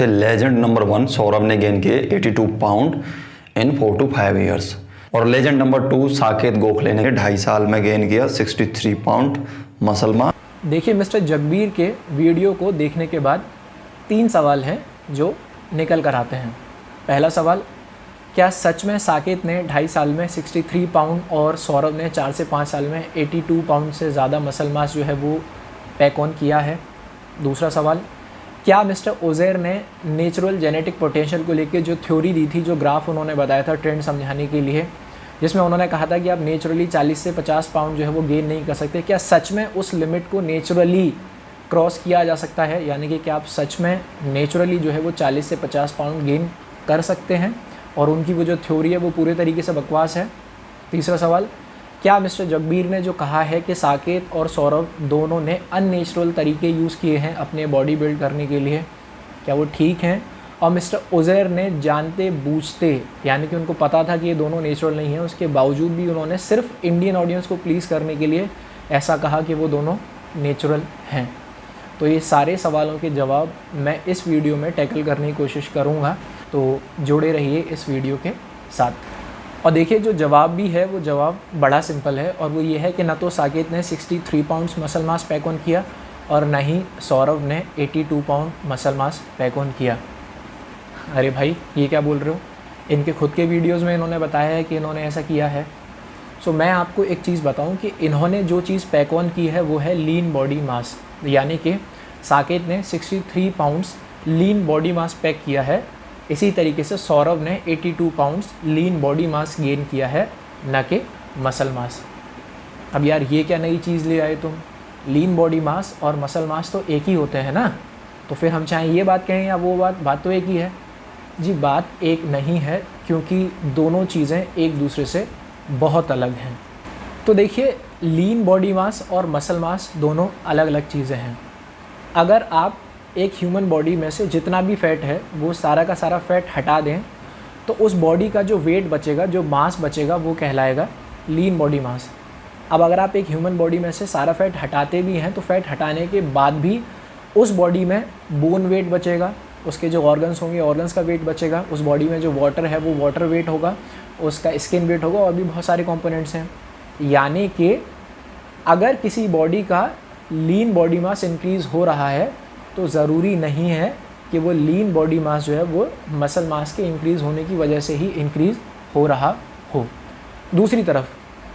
Legend number 1 Saurabh ने gain किए 82 pound in 4 to 5 years. और लेजेंड नंबर 2 साकेत गोखले ने 2.5 साल में गेन किया 63 पाउंड मसल मास। देखिए मिस्टर जगबीर के वीडियो को देखने के बाद 3 सवाल हैं जो निकल कर आते हैं। पहला सवाल, क्या सच में साकेत ने 2.5 साल में 63 पाउंड और सौरभ ने 4 से 5 साल में 82 पाउंड से ज़्यादा मसल मास जो है वो पैक ऑन किया है? दूसरा सवाल, क्या मिस्टर ओज़ेर ने नेचुरल जेनेटिक पोटेंशियल को लेकर जो थ्योरी दी थी, जो ग्राफ उन्होंने बताया था ट्रेंड समझाने के लिए, जिसमें उन्होंने कहा था कि आप नेचुरली 40 से 50 पाउंड जो है वो गेन नहीं कर सकते, क्या सच में उस लिमिट को नेचुरली क्रॉस किया जा सकता है? यानी कि क्या आप सच में नेचुरली जो है वो 40 से 50 पाउंड गेन कर सकते हैं और उनकी वो जो थ्योरी है वो पूरे तरीके से बकवास है? तीसरा सवाल, क्या मिस्टर जगबीर ने जो कहा है कि साकेत और सौरभ दोनों ने अननेचुरल तरीके यूज़ किए हैं अपने बॉडी बिल्ड करने के लिए, क्या वो ठीक हैं? और मिस्टर ओज़ेर ने जानते बूझते, यानी कि उनको पता था कि ये दोनों नेचुरल नहीं हैं, उसके बावजूद भी उन्होंने सिर्फ इंडियन ऑडियंस को प्लीज़ करने के लिए ऐसा कहा कि वो दोनों नेचुरल हैं? तो ये सारे सवालों के जवाब मैं इस वीडियो में टैकल करने की कोशिश करूँगा, तो जुड़े रहिए इस वीडियो के साथ। और देखिए जो जवाब भी है वो जवाब बड़ा सिंपल है, और वो ये है कि ना तो साकेत ने 63 pounds muscle mass pack on किया और ना ही सौरभ ने 82 pound muscle mass pack on किया। अरे भाई ये क्या बोल रहे हो? इनके खुद के वीडियोस में इन्होंने बताया है कि इन्होंने ऐसा किया है। सो मैं आपको एक चीज़ बताऊं कि इन्होंने जो चीज़ पैक ऑन की है वो है लीन बॉडी मास, यानी कि साकेत ने 63 pounds lean body mass pack किया है, इसी तरीके से सौरभ ने 82 pounds lean body mass gain किया है, न कि मसल मास। अब यार ये क्या नई चीज़ ले आए तुम? लीन बॉडी मास और मसल मास तो एक ही होते हैं ना, तो फिर हम चाहे ये बात कहें या वो बात तो एक ही है। जी बात एक नहीं है, क्योंकि दोनों चीज़ें एक दूसरे से बहुत अलग हैं। तो देखिए लीन बॉडी मास और मसल मास दोनों अलग अलग चीज़ें हैं। अगर आप एक ह्यूमन बॉडी में से जितना भी फ़ैट है वो सारा का सारा फ़ैट हटा दें तो उस बॉडी का जो वेट बचेगा, जो मास बचेगा, वो कहलाएगा लीन बॉडी मास। अब अगर आप एक ह्यूमन बॉडी में से सारा फ़ैट हटाते भी हैं तो फ़ैट हटाने के बाद भी उस बॉडी में बोन वेट बचेगा, उसके जो ऑर्गन्स होंगे ऑर्गन्स का वेट बचेगा, उस बॉडी में जो वाटर है वो वाटर वेट होगा, उसका स्किन वेट होगा, और भी बहुत सारे कंपोनेंट्स हैं। यानी कि अगर किसी बॉडी का लीन बॉडी मास इंक्रीज़ हो रहा है तो ज़रूरी नहीं है कि वो लीन बॉडी मास जो है वो मसल मास के इंक्रीज़ होने की वजह से ही इंक्रीज़ हो रहा हो। दूसरी तरफ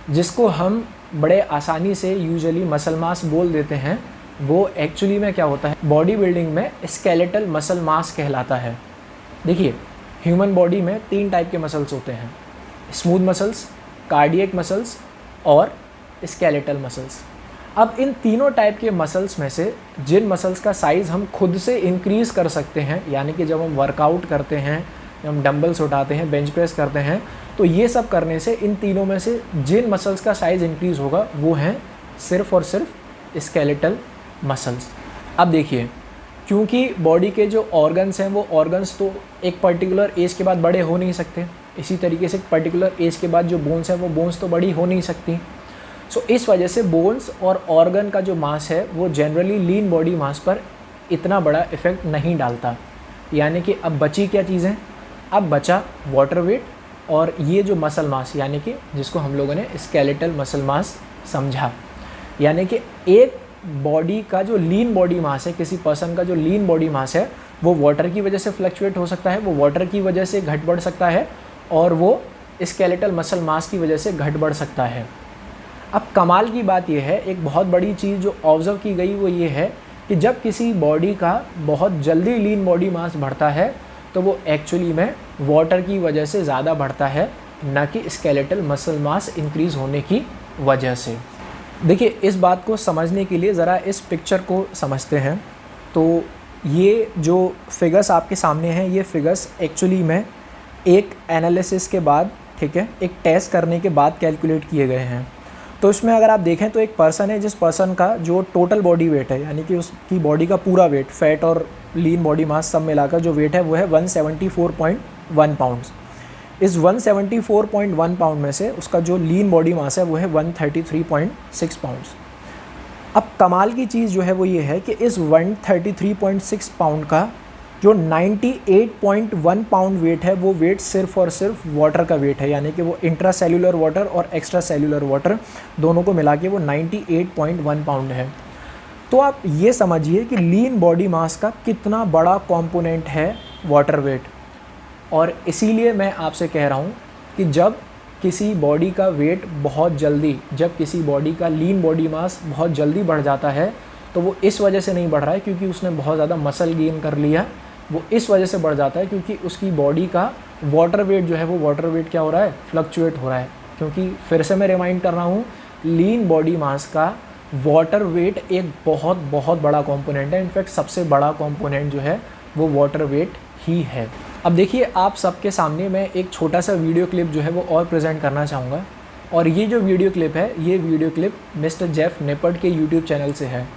जिसको हम बड़े आसानी से यूजुअली मसल मास बोल देते हैं, वो एक्चुअली में क्या होता है, बॉडी बिल्डिंग में स्केलेटल मसल मास कहलाता है। देखिए ह्यूमन बॉडी में 3 टाइप के मसल्स होते हैं, स्मूथ मसल्स, कार्डियक मसल्स और स्केलेटल मसल्स। अब इन तीनों टाइप के मसल्स में से जिन मसल्स का साइज़ हम खुद से इंक्रीज़ कर सकते हैं, यानी कि जब हम वर्कआउट करते हैं, जब हम डंबल्स उठाते हैं, बेंच प्रेस करते हैं, तो ये सब करने से इन तीनों में से जिन मसल्स का साइज़ इंक्रीज़ होगा वो हैं सिर्फ़ और सिर्फ स्केलेटल मसल्स। अब देखिए क्योंकि बॉडी के जो ऑर्गन्स हैं वो ऑर्गन्स तो एक पर्टिकुलर एज के बाद बड़े हो नहीं सकते, इसी तरीके से एक पर्टिकुलर एज के बाद जो बोन्स हैं वो बोन्स तो बड़ी हो नहीं सकती। सो इस वजह से बोन्स और ऑर्गन का जो मास है वो जनरली लीन बॉडी मास पर इतना बड़ा इफ़ेक्ट नहीं डालता। यानी कि अब बची क्या चीज़ें? अब बचा वाटर वेट और ये जो मसल मास, यानी कि जिसको हम लोगों ने स्केलेटल मसल मास समझा। यानी कि एक बॉडी का जो लीन बॉडी मास है, किसी पर्सन का जो लीन बॉडी मास है, वो वाटर की वजह से फ्लक्चुएट हो सकता है, वो वाटर की वजह से घट बढ़ सकता है, और वो स्केलेटल मसल मास की वजह से घट बढ़ सकता है। अब कमाल की बात यह है, एक बहुत बड़ी चीज़ जो ऑब्ज़र्व की गई वो ये है कि जब किसी बॉडी का बहुत जल्दी लीन बॉडी मास बढ़ता है तो वो एक्चुअली में वाटर की वजह से ज़्यादा बढ़ता है, ना कि स्केलेटल मसल मास इंक्रीज़ होने की वजह से। देखिए इस बात को समझने के लिए ज़रा इस पिक्चर को समझते हैं। तो ये जो फिगर्स आपके सामने हैं, ये फिगर्स एक्चुअली में एक एनालिसिस के बाद, ठीक है, एक टेस्ट करने के बाद कैलकुलेट किए गए हैं। तो इसमें अगर आप देखें तो एक पर्सन है जिस पर्सन का जो टोटल बॉडी वेट है, यानी कि उसकी बॉडी का पूरा वेट, फैट और लीन बॉडी मास सब मिलाकर जो वेट है वो है 174.1 पाउंड्स। इस 174.1 पाउंड में से उसका जो लीन बॉडी मास है वो है 133.6 पाउंड्स। अब कमाल की चीज़ जो है वो ये है कि इस 133.6 पाउंड का जो 98.1 पाउंड वेट है वो वेट सिर्फ और सिर्फ वाटर का वेट है, यानी कि वो इंट्रा सेल्यूलर वाटर और एक्स्ट्रा सेल्यूलर वाटर दोनों को मिला के वो 98.1 पाउंड है। तो आप ये समझिए कि लीन बॉडी मास का कितना बड़ा कंपोनेंट है वाटर वेट। और इसीलिए मैं आपसे कह रहा हूँ कि जब किसी बॉडी का वेट बहुत जल्दी, जब किसी बॉडी का लीन बॉडी मास बहुत जल्दी बढ़ जाता है तो वो इस वजह से नहीं बढ़ रहा है क्योंकि उसने बहुत ज़्यादा मसल गेन कर लिया, वो इस वजह से बढ़ जाता है क्योंकि उसकी बॉडी का वाटर वेट जो है वो वाटर वेट क्या हो रहा है, फ्लक्चुएट हो रहा है। क्योंकि फिर से मैं रिमाइंड कर रहा हूँ, लीन बॉडी मास का वाटर वेट एक बहुत बहुत बड़ा कंपोनेंट है। इनफैक्ट सबसे बड़ा कंपोनेंट जो है वो वाटर वेट ही है। अब देखिए, आप सबके सामने मैं एक छोटा सा वीडियो क्लिप जो है वो और प्रेजेंट करना चाहूँगा। और ये जो वीडियो क्लिप है, ये वीडियो क्लिप मिस्टर जेफ निपर्ट के यूट्यूब चैनल से है।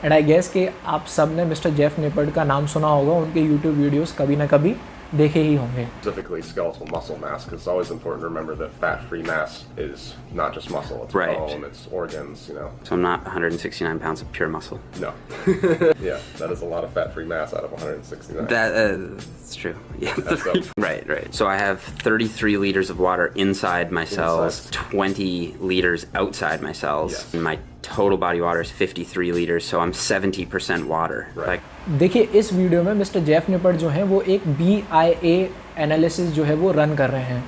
एंड आई गेस कि आप सब ने मिस्टर जेफ निपर्ट का नाम सुना होगा, उनके यूट्यूब वीडियोस कभी ना कभी देखे ही होंगे। Specifically skeletal muscle mass, because it's always important to remember that fat-free mass is not just muscle, it's Right. bone, it's organs, you know. So I'm not 169 pounds of pure muscle. No. Yeah, that is a lot of fat-free mass out of 169. That's true. Yeah. That's up. Right. So I have 33 liters of water inside my cells, 20 liters outside my cells. Yes. And my total body water is 53 liters, so I'm 70% water. Right. Like, देखिए, इस video में mister Jeff निपर्ट जो हैं वो एक BIA analysis जो है वो रन कर रहे हैं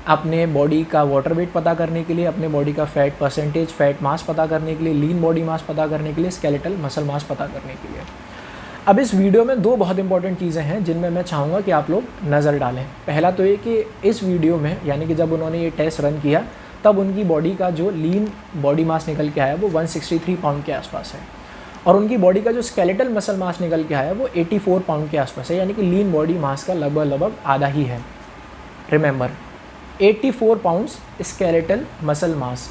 अपने बॉडी का वाटर वेट पता करने के लिए, अपने बॉडी का फैट परसेंटेज, फैट मास पता करने के लिए, लीन बॉडी मास पता करने के लिए, स्केलेटल मसल मास पता करने के लिए। अब इस वीडियो में दो बहुत इंपॉर्टेंट चीज़ें हैं जिनमें मैं चाहूँगा कि आप लोग नज़र डालें। पहला तो ये कि इस वीडियो में, यानी कि जब उन्होंने ये टेस्ट रन किया तब उनकी बॉडी का जो लीन बॉडी मास निकल के आया वो 163 पाउंड के आसपास है, और उनकी बॉडी का जो स्केलेटल मसल मास निकल के आया वो 84 पाउंड के आसपास है, यानी कि लीन बॉडी मास का लगभग आधा ही है। Remember, 84 pounds skeletal muscle mass.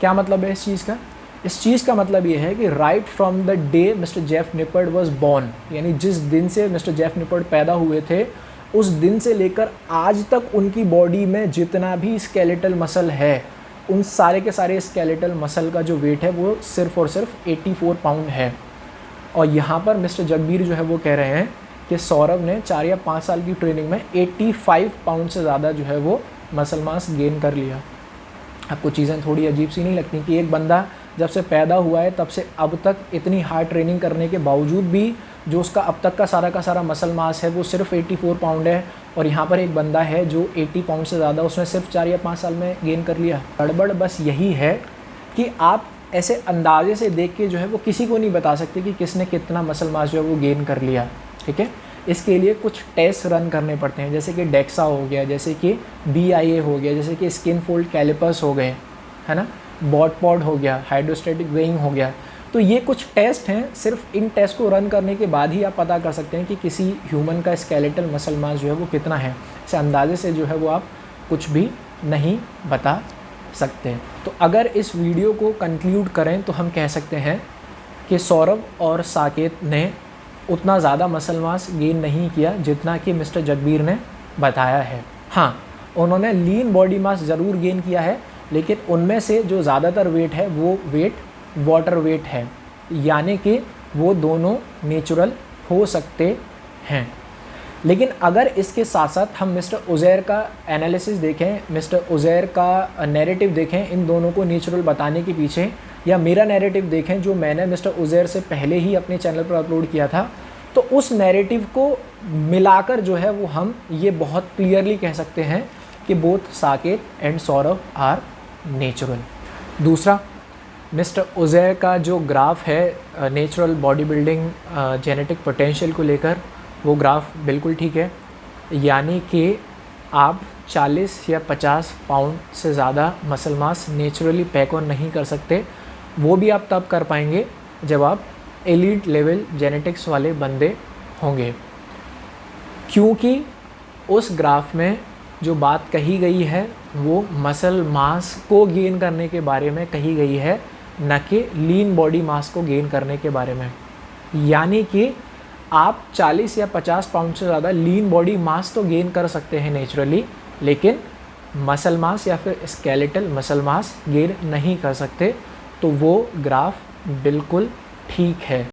क्या मतलब है इस चीज़ का? इस चीज़ का मतलब ये है कि right from the day mister Jeff Nippert was born, यानी जिस दिन से मिस्टर जेफ निपर्ट पैदा हुए थे उस दिन से लेकर आज तक उनकी बॉडी में जितना भी स्केलेटल मसल है, उन सारे के सारे स्केलेटल मसल का जो वेट है वो सिर्फ और सिर्फ 84 पाउंड है। और यहाँ पर मिस्टर जगबीर जो है वो कह रहे हैं कि सौरभ ने 4 या 5 साल की ट्रेनिंग में 85 पाउंड से ज़्यादा जो है वो मसल मास गेन कर लिया। आपको चीज़ें थोड़ी अजीब सी नहीं लगती कि एक बंदा जब से पैदा हुआ है तब से अब तक इतनी हार्ड ट्रेनिंग करने के बावजूद भी जो उसका अब तक का सारा मसल मास है वो सिर्फ 84 पाउंड है, और यहाँ पर एक बंदा है जो 80 पाउंड से ज़्यादा उसने सिर्फ 4 या 5 साल में गेन कर लिया। गड़बड़ बस यही है कि आप ऐसे अंदाजे से देख के जो है वो किसी को नहीं बता सकते कि किसने कितना मसल मास जो है वो गेन कर लिया। ठीक है, इसके लिए कुछ टेस्ट रन करने पड़ते हैं, जैसे कि डेक्सा हो गया, जैसे कि BIA हो गया, जैसे कि स्किन फोल्ड कैलिपर्स हो गए, है ना, बॉट पॉड हो गया, हाइड्रोस्टैटिक वेइंग हो गया। तो ये कुछ टेस्ट हैं, सिर्फ इन टेस्ट को रन करने के बाद ही आप पता कर सकते हैं कि किसी ह्यूमन का स्केलेटल मसल मास जो है वो कितना है। इसे अंदाजे से जो है वो आप कुछ भी नहीं बता सकते। तो अगर इस वीडियो को कंक्लूड करें तो हम कह सकते हैं कि सौरभ और साकेत ने उतना ज़्यादा मसल मास गेन नहीं किया जितना कि मिस्टर जगबीर ने बताया है। हाँ, उन्होंने लीन बॉडी मास ज़रूर गेन किया है, लेकिन उनमें से जो ज़्यादातर वेट है वो वेट वाटर वेट है, यानी कि वो दोनों नेचुरल हो सकते हैं। लेकिन अगर इसके साथ साथ हम मिस्टर उज़ैर का एनालिसिस देखें, मिस्टर उज़ैर का नैरेटिव देखें, इन दोनों को नेचुरल बताने के पीछे, या मेरा नैरेटिव देखें जो मैंने मिस्टर उज़ैर से पहले ही अपने चैनल पर अपलोड किया था, तो उस नैरेटिव को मिलाकर जो है वो हम ये बहुत क्लियरली कह सकते हैं कि both Saket and Saurabh are natural. दूसरा, मिस्टर उज़ैर का जो ग्राफ है natural body building genetic potential को लेकर, वो ग्राफ बिल्कुल ठीक है, यानी कि आप 40 या 50 पाउंड से ज़्यादा muscle mass naturally pack on नहीं कर सकते। वो भी आप तब कर पाएंगे जब आप एलीट लेवल जेनेटिक्स वाले बंदे होंगे, क्योंकि उस ग्राफ में जो बात कही गई है वो मसल मास को गेन करने के बारे में कही गई है, न कि लीन बॉडी मास को गेन करने के बारे में। यानी कि आप 40 या 50 पाउंड से ज़्यादा लीन बॉडी मास तो गेन कर सकते हैं नेचुरली, लेकिन मसल मास या फिर स्केलेटल मसल मास गेन नहीं कर सकते। तो वो ग्राफ बिल्कुल ठीक है।